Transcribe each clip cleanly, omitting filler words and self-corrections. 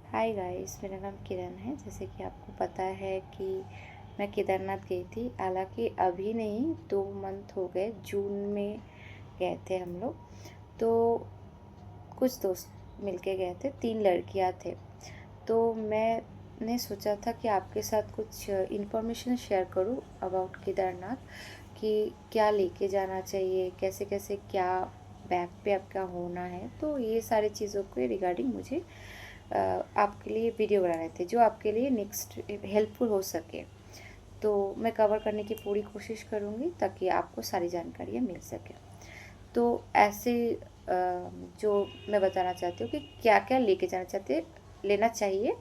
Hi guys, मेरा नाम किरण है। जैसे कि आपको पता है कि मैं केदारनाथ गई थी। हालांकि अभी नहीं, 2 मंथ हो गए, जून में गए थे हम लोग। तो कुछ दोस्त मिलके गए थे, 3 लड़कियां थे। तो मैंने सोचा था कि आपके साथ कुछ इन्फॉर्मेशन शेयर करूं अबाउट केदारनाथ, कि क्या लेके जाना चाहिए, कैसे कैसे क्या बैग पे आपका होना है। तो ये सारी चीज़ों के रिगार्डिंग मुझे आपके लिए वीडियो बना रहे थे, जो आपके लिए नेक्स्ट हेल्पफुल हो सके। तो मैं कवर करने की पूरी कोशिश करूँगी ताकि आपको सारी जानकारियाँ मिल सके। तो ऐसे जो मैं बताना चाहती हूँ कि क्या क्या लेके जाना चाहते लेना चाहिए,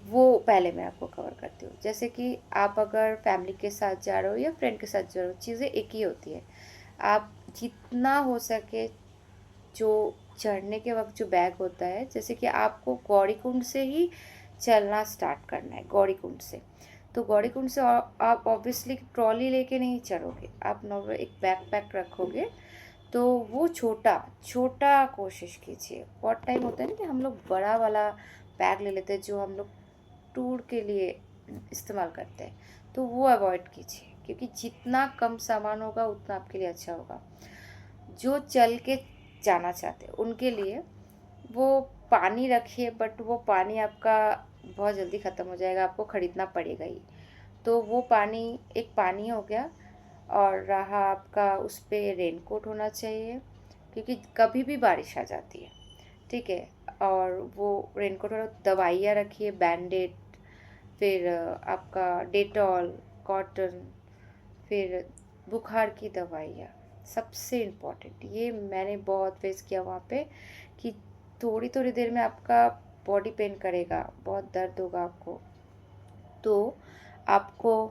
वो पहले मैं आपको कवर करती हूँ। जैसे कि आप अगर फैमिली के साथ जा रहे हो या फ्रेंड के साथ जा रहे हो, चीज़ें एक ही होती है। आप जितना हो सके, जो चढ़ने के वक्त जो बैग होता है, जैसे कि आपको गौरीकुंड से ही चलना स्टार्ट करना है, गौरीकुंड से। तो गौरीकुंड से आप ऑब्वियसली ट्रॉली लेके नहीं चढ़ोगे, आप नॉर्मल एक बैग पैक रखोगे। तो वो छोटा छोटा कोशिश कीजिए। बहुत टाइम होता है ना कि हम लोग बड़ा वाला बैग ले लेते हैं, जो हम लोग टूर के लिए इस्तेमाल करते हैं। तो वो अवॉइड कीजिए, क्योंकि जितना कम सामान होगा उतना आपके लिए अच्छा होगा। जो चल के जाना चाहते हैं उनके लिए वो पानी रखिए, बट वो पानी आपका बहुत जल्दी ख़त्म हो जाएगा, आपको ख़रीदना पड़ेगा ही। तो वो पानी, एक पानी हो गया। और रहा आपका, उस पर रेन कोट होना चाहिए, क्योंकि कभी भी बारिश आ जाती है। ठीक है। और वो रेन कोट, और दवाइयाँ रखिए, बैंडेड, फिर आपका डेटॉल, कॉटन, फिर बुखार की दवाइयाँ। सबसे इम्पॉर्टेंट, ये मैंने बहुत फेस किया वहाँ पे, कि थोड़ी थोड़ी देर में आपका बॉडी पेन करेगा, बहुत दर्द होगा आपको। तो आपको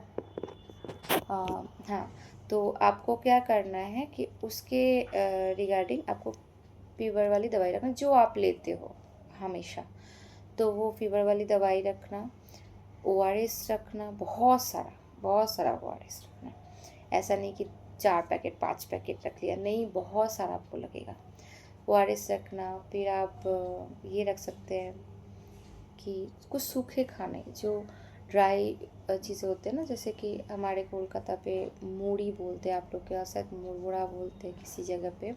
हाँ, तो आपको क्या करना है कि उसके रिगार्डिंग आपको फीवर वाली दवाई रखना, जो आप लेते हो हमेशा। तो वो फीवर वाली दवाई रखना, ओआरएस रखना, बहुत सारा ओआरएस रखना। ऐसा नहीं कि 4 पैकेट 5 पैकेट रख लिया, नहीं, बहुत सारा आपको लगेगा। ओआरएस रखना। फिर आप ये रख सकते हैं कि कुछ सूखे खाने, जो ड्राई चीज़ें होते हैं ना, जैसे कि हमारे कोलकाता पे मूढ़ी बोलते हैं, आप लोग के यहाँ शायद मुरमुरा बोलते हैं किसी जगह पे,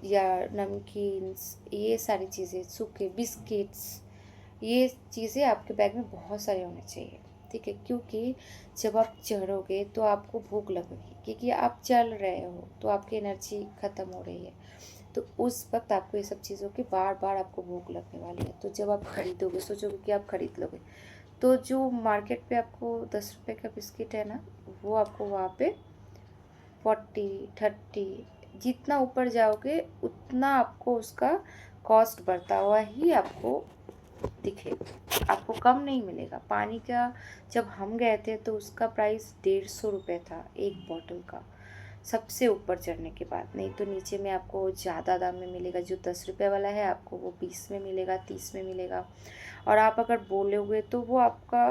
या नमकीन्स, ये सारी चीज़ें, सूखे बिस्किट्स, ये चीज़ें आपके बैग में बहुत सारे होने चाहिए। ठीक है, क्योंकि जब आप चढ़ोगे तो आपको भूख लगेगी, क्योंकि आप चल रहे हो तो आपकी एनर्जी ख़त्म हो रही है। तो उस वक्त आपको ये सब चीज़ों की बार बार आपको भूख लगने वाली है। तो जब आप खरीदोगे, सोचोगे कि आप खरीद लोगे, तो जो मार्केट पे आपको 10 रुपए का बिस्किट है ना, वो आपको वहाँ पे 40 30, जितना ऊपर जाओगे उतना आपको उसका कॉस्ट बढ़ता हुआ ही आपको दिखेगा, आपको कम नहीं मिलेगा। पानी का जब हम गए थे तो उसका प्राइस 150 रुपये था, एक बॉटल का, सबसे ऊपर चढ़ने के बाद। नहीं तो नीचे में आपको ज़्यादा दाम में मिलेगा। जो 10 रुपये वाला है आपको वो 20 में मिलेगा, 30 में मिलेगा। और आप अगर बोलोगे तो वो आपका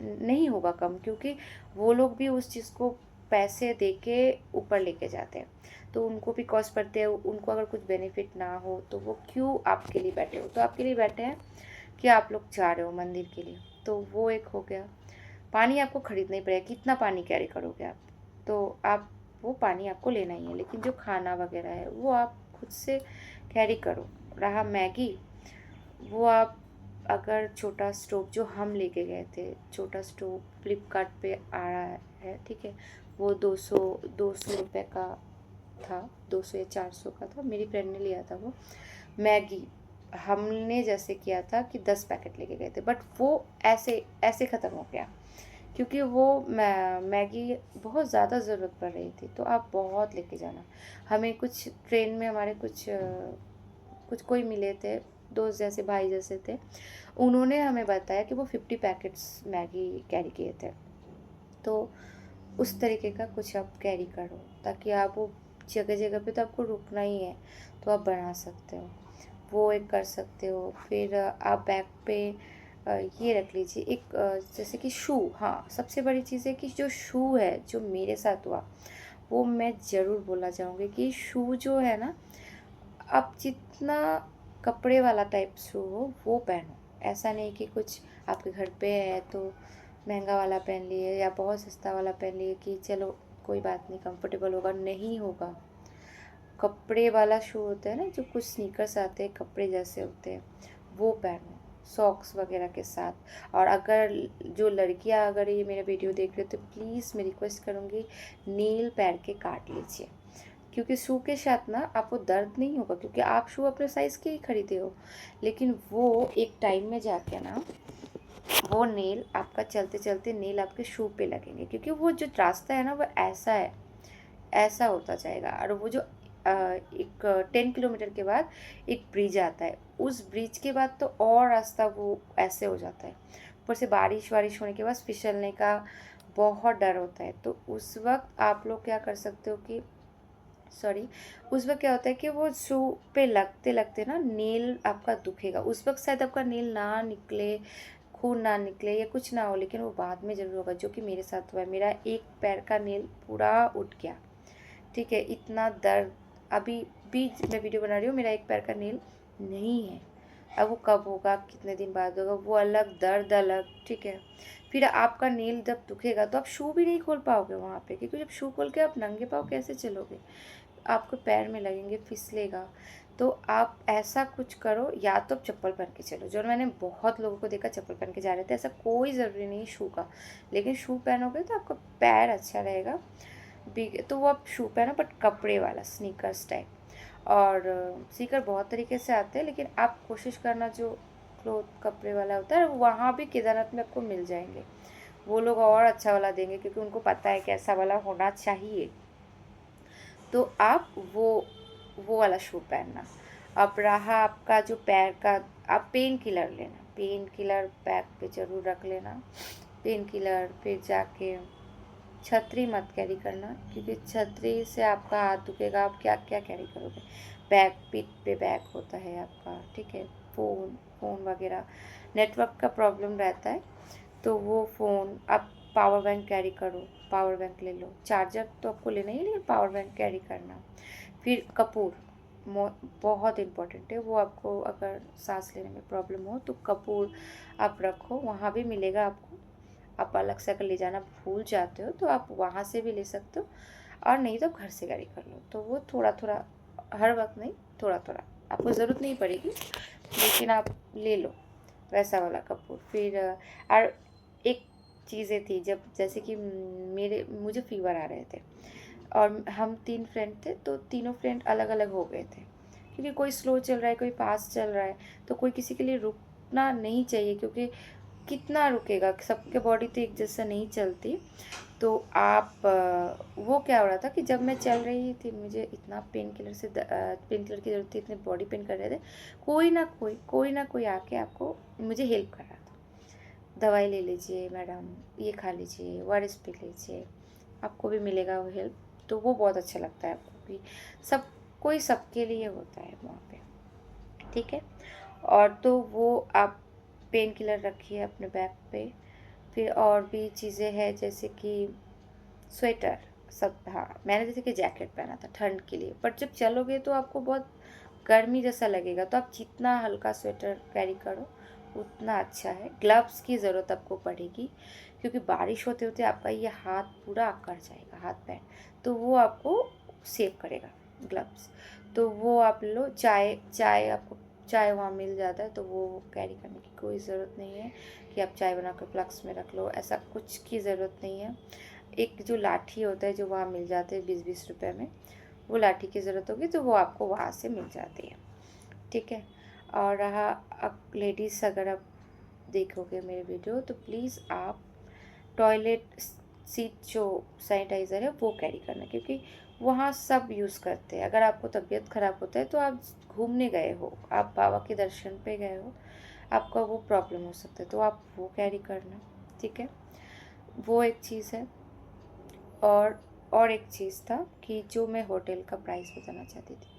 नहीं होगा कम, क्योंकि वो लोग भी उस चीज़ को पैसे दे के ऊपर लेके जाते हैं, तो उनको भी कॉस्ट पड़ते हैं। उनको अगर कुछ बेनिफिट ना हो तो वो क्यों आपके लिए बैठे हो। तो आपके लिए बैठे हैं कि आप लोग जा रहे हो मंदिर के लिए। तो वो एक हो गया। पानी आपको खरीदना ही पड़ेगा, कितना पानी कैरी करोगे आप। तो आप, वो पानी आपको लेना ही है, लेकिन जो खाना वगैरह है वो आप खुद से कैरी करो। रहा मैगी, वो आप, अगर छोटा स्टोव जो हम लेके गए थे, छोटा स्टोव फ्लिपकार्ट पे आ रहा है, ठीक है, वो 200 रुपये का था, 200 या 400 का था। मेरी फ्रेंड ने लिया था वो मैगी। हमने जैसे किया था कि 10 पैकेट लेके गए थे, बट वो ऐसे ऐसे ख़त्म हो गया, क्योंकि वो मैगी बहुत ज़्यादा ज़रूरत पड़ रही थी। तो आप बहुत लेके जाना। हमें कुछ ट्रेन में हमारे कुछ कोई मिले थे, दोस्त जैसे, भाई जैसे थे। उन्होंने हमें बताया कि वो 50 पैकेट्स मैगी कैरी किए थे। तो उस तरीके का कुछ आप कैरी करो, ताकि आप वो जगह जगह पे तो आपको रुकना ही है, तो आप बना सकते हो, वो एक कर सकते हो। फिर आप बैग पे ये रख लीजिए एक, जैसे कि शू। हाँ, सबसे बड़ी चीज़ है कि जो शू है, जो मेरे साथ हुआ, वो मैं ज़रूर बोलना चाहूँगी कि शू जो है ना, आप जितना कपड़े वाला टाइप शू हो वो पहनो। ऐसा नहीं कि कुछ आपके घर पे है तो महंगा वाला पहन लिए या बहुत सस्ता वाला पहन लिए कि चलो कोई बात नहीं कंफर्टेबल होगा, नहीं होगा। कपड़े वाला शू होता है ना, जो कुछ स्नीकर्स आते हैं कपड़े जैसे होते हैं, वो पहनो सॉक्स वगैरह के साथ। और अगर जो लड़कियां अगर ये मेरा वीडियो देख रहे हो तो प्लीज़ मैं रिक्वेस्ट करूँगी नील पैर के काट लीजिए, क्योंकि शू के साथ ना आपको दर्द नहीं होगा, क्योंकि आप शू अपने साइज़ के ही खरीदे हो, लेकिन वो एक टाइम में जाके ना वो नेल आपका चलते चलते नेल आपके शू पे लगेंगे, क्योंकि वो जो रास्ता है ना वो ऐसा है, ऐसा होता जाएगा। और वो जो एक 10 किलोमीटर के बाद एक ब्रिज आता है, उस ब्रिज के बाद तो और रास्ता वो ऐसे हो जाता है। ऊपर से बारिश वारिश होने के बाद फिसलने का बहुत डर होता है। तो उस वक्त आप लोग क्या कर सकते हो कि सॉरी, उस वक्त क्या होता है कि वो शू पे लगते लगते ना नेल आपका दुखेगा। उस वक्त शायद आपका नेल ना निकले, खून ना निकले या कुछ ना हो, लेकिन वो बाद में ज़रूर होगा, जो कि मेरे साथ हुआ है। मेरा एक पैर का नेल पूरा उठ गया, ठीक है, इतना दर्द। अभी भी मैं वीडियो बना रही हूँ, मेरा एक पैर का नेल नहीं है। अब वो कब होगा, कितने दिन बाद होगा, वो अलग, दर्द अलग, ठीक है। फिर आपका नेल जब दुखेगा तो आप शू भी नहीं खोल पाओगे वहाँ पे, क्योंकि जब शू खोल के आप नंगे पाँव कैसे चलोगे, आपको पैर में लगेंगे, फिसलेगा। तो आप ऐसा कुछ करो, या तो आप चप्पल पहन के चलो, जो मैंने बहुत लोगों को देखा चप्पल पहन के जा रहे थे, ऐसा कोई ज़रूरी नहीं शू का, लेकिन शू पहनोगे तो आपका पैर अच्छा रहेगा। तो वो आप शू पहनो बट कपड़े वाला, स्नीकर्स टाइप। और स्नीकर बहुत तरीके से आते हैं, लेकिन आप कोशिश करना जो क्लोथ कपड़े वाला होता है वहाँ भी केदारनाथ में आपको मिल जाएंगे। वो लोग और अच्छा वाला देंगे, क्योंकि उनको पता है कैसा वाला होना चाहिए। तो आप वो वाला शू पहनना। अब रहा आपका जो पैर का, आप पेन किलर लेना, पेन किलर बैग पे ज़रूर रख लेना। पेन किलर, फिर जाके छतरी मत कैरी करना, क्योंकि छतरी से आपका हाथ दुखेगा। आप क्या क्या कैरी करोगे, बैग, पीठ पे बैग होता है आपका, ठीक है, फ़ोन फ़ोन वगैरह, नेटवर्क का प्रॉब्लम रहता है, तो वो फ़ोन आप पावर बैंक कैरी करो, पावर बैंक ले लो। चार्जर तो आपको लेना ही है, लेकिन पावर बैंक कैरी करना। फिर कपूर बहुत इम्पोर्टेंट है, वो आपको अगर सांस लेने में प्रॉब्लम हो तो कपूर आप रखो, वहाँ भी मिलेगा आपको। आप अलग से अगर ले जाना भूल जाते हो तो आप वहाँ से भी ले सकते हो, और नहीं तो घर से कैरी कर लो। तो वो थोड़ा थोड़ा, हर वक्त नहीं, थोड़ा थोड़ा, आपको ज़रूरत नहीं पड़ेगी, लेकिन आप ले लो वैसा वाला कपूर। फिर और एक चीज़ें थी, जब जैसे कि मुझे फीवर आ रहे थे और हम 3 फ्रेंड थे, तो तीनों फ्रेंड अलग अलग हो गए थे, क्योंकि कोई स्लो चल रहा है, कोई फास्ट चल रहा है, तो कोई किसी के लिए रुकना नहीं चाहिए, क्योंकि कितना रुकेगा, सबके बॉडी तो एक जैसा नहीं चलती। तो आप वो क्या हो रहा था कि जब मैं चल रही थी मुझे इतना पेन किलर पेन किलर की ज़रूरत थी, इतने बॉडी पेन कर रहे थे, कोई ना कोई आके आपको मुझे हेल्प कर रहा था। दवाई ले लीजिए मैडम, ये खा लीजिए, ORS पी लीजिए, आपको भी मिलेगा वो हेल्प। तो वो बहुत अच्छा लगता है आपको भी, सब कोई सबके लिए होता है वहाँ पे, ठीक है। और तो वो आप पेन किलर रखिए अपने बैग पे। फिर और भी चीज़ें हैं, जैसे कि स्वेटर, सब, हाँ, मैंने जैसे कि जैकेट पहना था ठंड के लिए, पर जब चलोगे तो आपको बहुत गर्मी जैसा लगेगा, तो आप जितना हल्का स्वेटर कैरी करो उतना अच्छा है। ग्लव्स की ज़रूरत आपको पड़ेगी, क्योंकि बारिश होते होते आपका ये हाथ पूरा अकड़ जाएगा, हाथ पैर, तो वो आपको सेव करेगा ग्लव्स। तो वो आप लो। चाय चाय आपको चाय वहाँ मिल जाता है, तो वो कैरी करने की कोई ज़रूरत नहीं है कि आप चाय बना कर फ्लास्क में रख लो, ऐसा कुछ की ज़रूरत नहीं है। एक जो लाठी होता है जो वहाँ मिल जाते हैं 20-20 रुपए में, वो लाठी की ज़रूरत होगी तो वो आपको वहाँ से मिल जाती है, ठीक है। और रहा लेडीज़, अगर आप देखोगे मेरे वीडियो तो प्लीज़ आप टॉयलेट सीट जो सैनिटाइज़र है वो कैरी करना, क्योंकि वहाँ सब यूज़ करते हैं। अगर आपको तबीयत ख़राब होता है तो आप घूमने गए हो, आप बाबा के दर्शन पे गए हो, आपका वो प्रॉब्लम हो सकता है, तो आप वो कैरी करना, ठीक है। वो एक चीज़ है। और एक चीज़ था कि जो मैं होटल का प्राइस बताना चाहती थी।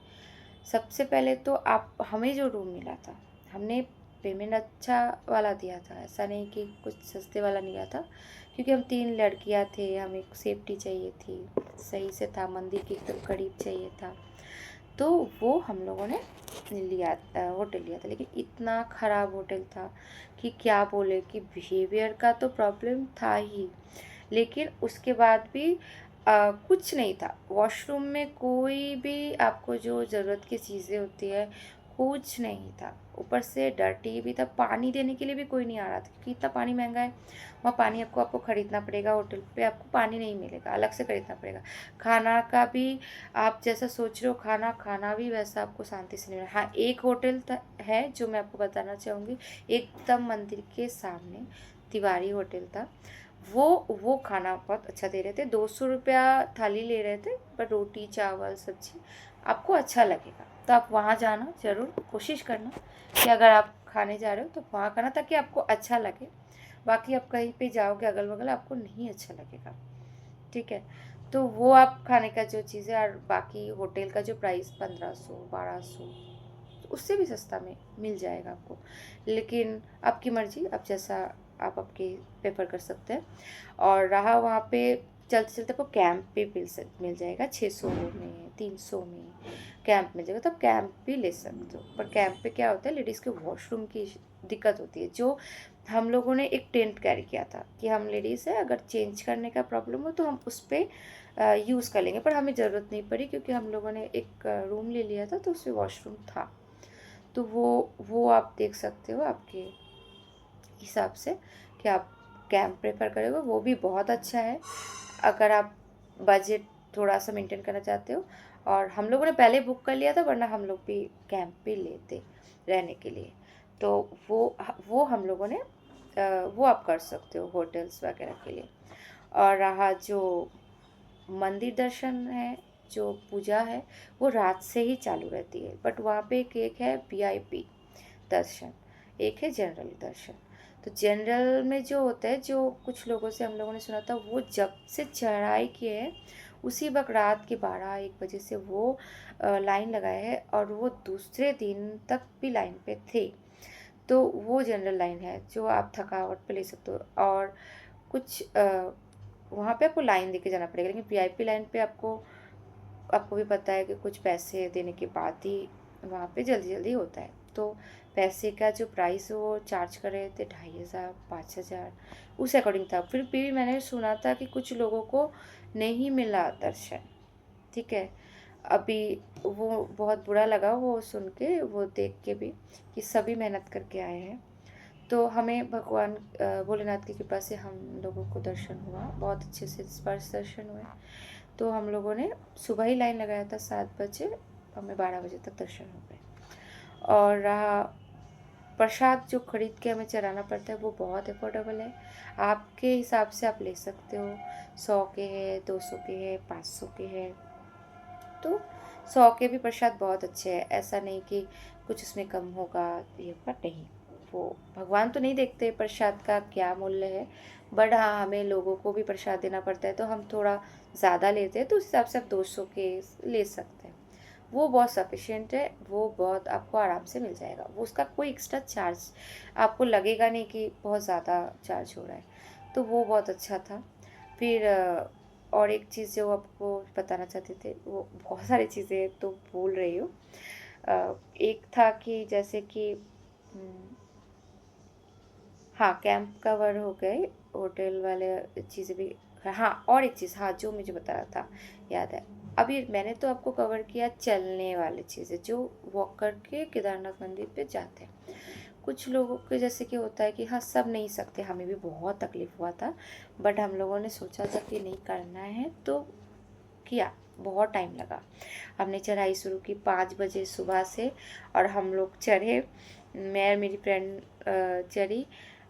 सबसे पहले तो आप हमें जो रूम मिला था, हमने पेमेंट अच्छा वाला दिया था, ऐसा नहीं कि कुछ सस्ते वाला नहीं दिया था, क्योंकि हम 3 लड़कियां थे, हमें सेफ्टी चाहिए थी, सही से था, मंदिर के एकदम करीब चाहिए था। तो वो हम लोगों ने होटल लिया था, लेकिन इतना ख़राब होटल था कि क्या बोले, कि बिहेवियर का तो प्रॉब्लम था ही, लेकिन उसके बाद भी कुछ नहीं था। वॉशरूम में कोई भी आपको जो ज़रूरत की चीज़ें होती है कुछ नहीं था। ऊपर से डर्टी भी था, पानी देने के लिए भी कोई नहीं आ रहा था, क्योंकि इतना पानी महंगा है। वहाँ पानी आपको खरीदना पड़ेगा, होटल पे आपको पानी नहीं मिलेगा, अलग से खरीदना पड़ेगा। खाना का भी आप जैसा सोच रहे हो, खाना खाना भी वैसा आपको शांति से नहीं मिलेगा। हाँ, एक होटल है जो मैं आपको बताना चाहूँगी, एकदम मंदिर के सामने तिवारी होटल था। वो खाना बहुत अच्छा दे रहे थे, 200 रुपया थाली ले रहे थे, पर रोटी चावल सब्जी आपको अच्छा लगेगा। तो आप वहाँ जाना, ज़रूर कोशिश करना कि अगर आप खाने जा रहे हो तो वहाँ खाना, ताकि आपको अच्छा लगे। बाकी आप कहीं पे जाओगे अगल बगल, आपको नहीं अच्छा लगेगा, ठीक है। तो वो आप खाने का जो चीज़ है, और बाकी होटल का जो प्राइस 1500 1200, उससे भी सस्ता में मिल जाएगा आपको। लेकिन आपकी मर्ज़ी, आप जैसा आप आपके प्रेफ़र कर सकते हैं। और रहा वहाँ पे चलते-चलते आपको कैंप भी मिल जाएगा, 600 में 300 में कैंप मिल जाएगा, तो आप कैंप भी ले सकते हो। पर कैंप पे क्या होता है, लेडीज़ के वॉशरूम की दिक्कत होती है। जो हम लोगों ने एक टेंट कैरी किया था कि हम लेडीज़ है, अगर चेंज करने का प्रॉब्लम हो तो हम उस पे यूज़ कर लेंगे, पर हमें ज़रूरत नहीं पड़ी, क्योंकि हम लोगों ने एक रूम ले लिया था तो उसमें वॉशरूम था। तो वो आप देख सकते हो आपके हिसाब से कि आप कैंप प्रेफर करोगे, वो भी बहुत अच्छा है अगर आप बजट थोड़ा सा मेंटेन करना चाहते हो। और हम लोगों ने पहले बुक कर लिया था, वरना हम लोग भी कैंप पे लेते रहने के लिए। तो वो हम लोगों ने वो आप कर सकते हो होटल्स वगैरह के लिए। और रहा जो मंदिर दर्शन है, जो पूजा है, वो रात से ही चालू रहती है, बट वहाँ पे एक है वीआईपी दर्शन, एक है जनरल दर्शन। तो जनरल में जो होता है, जो कुछ लोगों से हम लोगों ने सुना था, वो जब से चढ़ाई किए हैं उसी वक्त रात के 12-1 बजे से वो लाइन लगाए हैं, और वो दूसरे दिन तक भी लाइन पे थे। तो वो जनरल लाइन है जो आप थकावट पे ले सकते हो। और कुछ वहाँ पे आपको लाइन देके जाना पड़ेगा, लेकिन वीआईपी लाइन पे आपको आपको भी पता है कि कुछ पैसे देने के बाद ही वहाँ पे जल्दी जल्दी होता है। तो पैसे का जो प्राइस वो चार्ज कर रहे थे 2500 5000, उस अकॉर्डिंग था। फिर भी मैंने सुना था कि कुछ लोगों को नहीं मिला दर्शन, ठीक है। अभी वो बहुत बुरा लगा वो सुन के, वो देख के भी, कि सभी मेहनत करके आए हैं। तो हमें भगवान भोलेनाथ की कृपा से हम लोगों को दर्शन हुआ, बहुत अच्छे से स्पर्श दर्शन हुए। तो हम लोगों ने सुबह ही लाइन लगाया था 7 बजे, हमें 12 बजे तक दर्शन हो गए। और रहा प्रसाद जो खरीद के हमें चढ़ाना पड़ता है, वो बहुत अफोर्डेबल है। आपके हिसाब से आप ले सकते हो, 100 के है, 200 के है, 500 के है। तो 100 के भी प्रसाद बहुत अच्छे हैं, ऐसा नहीं कि कुछ उसमें कम होगा, ये होगा, नहीं। वो भगवान तो नहीं देखते प्रसाद का क्या मूल्य है, बट हाँ, हमें लोगों को भी प्रसाद देना पड़ता है, तो हम थोड़ा ज़्यादा लेते हैं, तो उस हिसाब से आप 200 के ले सकते हैं। वो बहुत सफिशिएंट है, वो बहुत आपको आराम से मिल जाएगा, वो उसका कोई एक्स्ट्रा चार्ज आपको लगेगा नहीं कि बहुत ज़्यादा चार्ज हो रहा है। तो वो बहुत अच्छा था। फिर और एक चीज़ जो आपको बताना चाहते थे, वो बहुत सारी चीज़ें तो भूल रही हूँ। एक था कि जैसे कि हाँ, कैंप कवर हो गए, होटल वाले चीज़ें भी। हाँ, और एक चीज़, हाँ, जो मुझे बताना था, याद है। अभी मैंने तो आपको कवर किया चलने वाली चीज़ें, जो वॉक करके केदारनाथ मंदिर पे जाते हैं। कुछ लोगों के जैसे कि होता है कि हाँ, सब नहीं सकते, हमें भी बहुत तकलीफ़ हुआ था, बट हम लोगों ने सोचा था कि नहीं करना है, तो किया। बहुत टाइम लगा। हमने चढ़ाई शुरू की 5 बजे सुबह से, और हम लोग चढ़े, मैं और मेरी फ्रेंड चढ़ी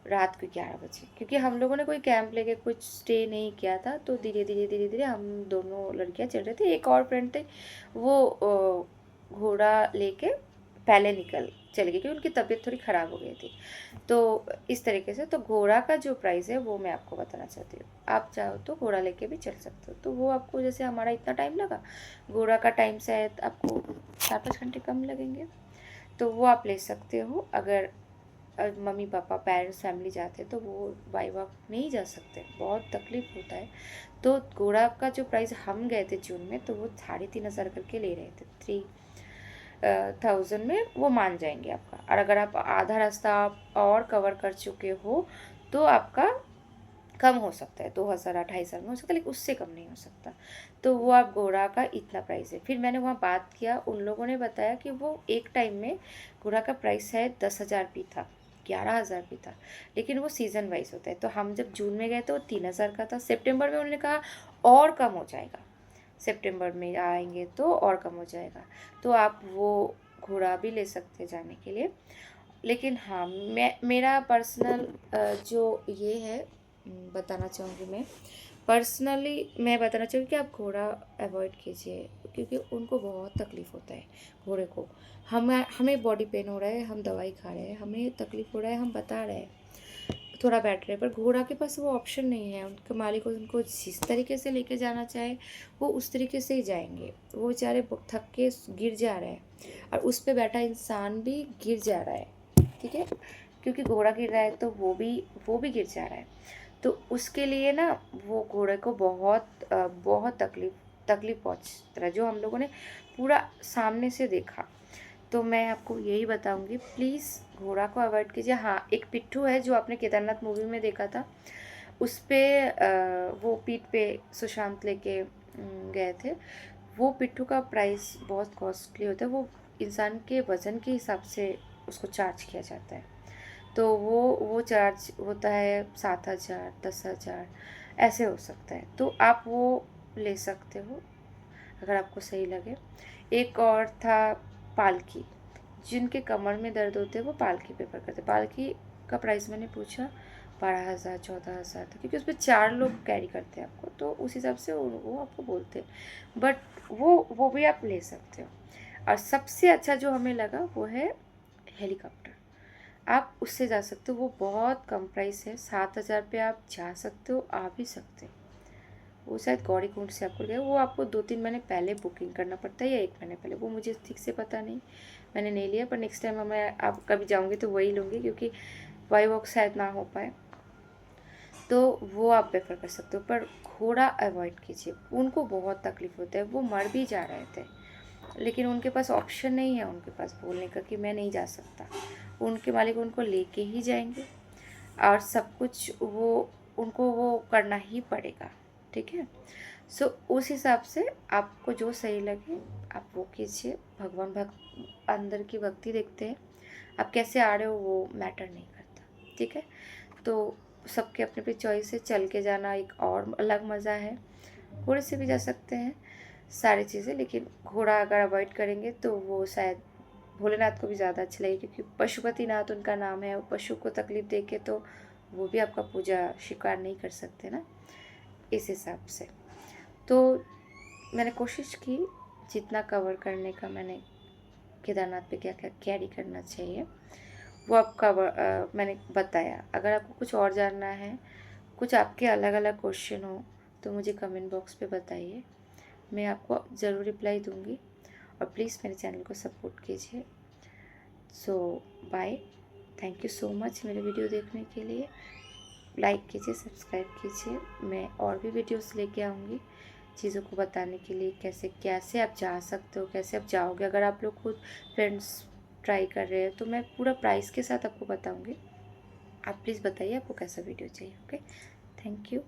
रात को 11 बजे, क्योंकि हम लोगों ने कोई कैंप लेके कुछ स्टे नहीं किया था। तो धीरे धीरे धीरे धीरे हम दोनों लड़कियां चढ़ रहे थे, एक और फ्रेंड थे, वो घोड़ा लेके पहले निकल चले गए, क्योंकि उनकी तबीयत थोड़ी ख़राब हो गई थी। तो इस तरीके से, तो घोड़ा का जो प्राइस है वो मैं आपको बताना चाहती हूँ। आप चाहो तो घोड़ा लेके भी चल सकते हो, तो वो आपको, जैसे हमारा इतना टाइम लगा, घोड़ा का टाइम शायद आपको 4-5 घंटे कम लगेंगे, तो वो आप ले सकते हो। अगर मम्मी पापा पेरेंट्स फैमिली जाते हैं तो वो बाई वॉक नहीं जा सकते, बहुत तकलीफ होता है। तो घोड़ा का जो प्राइस, हम गए थे जून में, तो वो 3500 करके ले रहे थे, 1000 में वो मान जाएंगे आपका। और अगर आप आधा रास्ता आप और कवर कर चुके हो तो आपका कम हो सकता है, 2000 2500 में हो सकता है, लेकिन उससे कम नहीं हो सकता। तो वो आप घोड़ा का इतना प्राइस है। फिर मैंने वहाँ बात किया, उन लोगों ने बताया कि वो एक टाइम में घोड़ा का प्राइस है 10,000 भी था, 11,000 भी था, लेकिन वो सीज़न वाइज होता है। तो हम जब जून में गए तो वो 3,000 का था। सितंबर में उन्होंने कहा और कम हो जाएगा, सितंबर में आएंगे तो और कम हो जाएगा। तो आप वो घोड़ा भी ले सकते हैं जाने के लिए। लेकिन हाँ, मेरा पर्सनल जो ये है, बताना चाहूँगी मैं पर्सनली, मैं बताना चाहूँगी कि आप घोड़ा अवॉइड कीजिए, क्योंकि उनको बहुत तकलीफ़ होता है घोड़े को। हमें बॉडी पेन हो रहा है, हम दवाई खा रहे हैं, हमें तकलीफ़ हो रहा है, हम बता रहे हैं थोड़ा बैठ रहे, पर घोड़ा के पास वो ऑप्शन नहीं है। उनके मालिक उनको जिस तरीके से लेके जाना चाहे वो उस तरीके से ही जाएंगे। वो बेचारे थक के गिर जा रहे हैं और उस पर बैठा इंसान भी गिर जा रहा है, ठीक है, क्योंकि घोड़ा गिर रहा है तो वो भी गिर जा रहा है। तो उसके लिए ना वो घोड़े को बहुत तकलीफ पहुँच रहा है, जो हम लोगों ने पूरा सामने से देखा। तो मैं आपको यही बताऊंगी, प्लीज़ घोड़ा को अवॉइड कीजिए। हाँ, एक पिट्ठू है जो आपने केदारनाथ मूवी में देखा था, उस पर वो पीठ पे सुशांत लेके गए थे। वो पिट्ठू का प्राइस बहुत कॉस्टली होता है, वो इंसान के वज़न के हिसाब से उसको चार्ज किया जाता है। तो वो चार्ज होता है 7,000 10,000 ऐसे हो सकता है। तो आप वो ले सकते हो अगर आपको सही लगे। एक और था पालकी, जिनके कमर में दर्द होते हैं वो पालकी प्रेफर करते हैं। पालकी का प्राइस मैंने पूछा 12,000 14,000 था, क्योंकि उस पर 4 लोग कैरी करते हैं आपको, तो उस हिसाब से वो आपको बोलते हैं। बट वो भी आप ले सकते हो। और सबसे अच्छा जो हमें लगा वो है हेलीकॉप्टर। आप उससे जा सकते हो, वो बहुत कम प्राइस है, 7,000 पे आप जा सकते हो, आ भी सकते हो। वो शायद गौरीकुंड से आपको गया, वो आपको 2-3 महीने पहले बुकिंग करना पड़ता है या 1 महीने पहले, वो मुझे ठीक से पता नहीं, मैंने नहीं लिया। पर नेक्स्ट टाइम मैं आप कभी जाऊँगी तो वही लूँगी, क्योंकि वाई वॉक शायद ना हो पाए, तो वो आप प्रेफर कर सकते हो। पर घोड़ा अवॉइड कीजिए, उनको बहुत तकलीफ़ होता है, वो मर भी जा रहे थे, लेकिन उनके पास ऑप्शन नहीं है उनके पास बोलने का कि मैं नहीं जा सकता। उनके मालिक उनको लेके ही जाएंगे और सब कुछ उनको वो करना ही पड़ेगा, ठीक है। सो उस हिसाब से आपको जो सही लगे आप वो कीजिए। भगवान भक्त अंदर की भक्ति देखते हैं, आप कैसे आ रहे हो वो मैटर नहीं करता, ठीक है। तो सबके अपने अपनी चॉइस है, चल के जाना एक और अलग मज़ा है, घोड़े से भी जा सकते हैं सारी चीज़ें, लेकिन घोड़ा अगर अवॉइड करेंगे तो वो शायद भोलेनाथ को भी ज़्यादा अच्छा लगेगा, क्योंकि पशुपतिनाथ उनका नाम है। वो पशु को तकलीफ़ दे के तो वो भी आपका पूजा स्वीकार नहीं कर सकते ना, इस हिसाब से। तो मैंने कोशिश की जितना कवर करने का, मैंने केदारनाथ पे क्या क्या कैरी करना चाहिए वो आपका मैंने बताया। अगर आपको कुछ और जानना है, कुछ आपके अलग अलग क्वेश्चन हो, तो मुझे कमेंट बॉक्स पे बताइए, मैं आपको ज़रूर रिप्लाई दूँगी। और प्लीज़ मेरे चैनल को सपोर्ट कीजिए। So bye, thank you so much मेरे वीडियो देखने के लिए। लाइक कीजिए, सब्सक्राइब कीजिए, मैं और भी वीडियोस लेके आऊँगी चीज़ों को बताने के लिए, कैसे कैसे आप जा सकते हो, कैसे आप जाओगे। अगर आप लोग खुद फ्रेंड्स ट्राई कर रहे हैं तो मैं पूरा प्राइस के साथ आपको बताऊँगी। आप प्लीज़ बताइए आपको कैसा वीडियो चाहिए। Okay, thank you.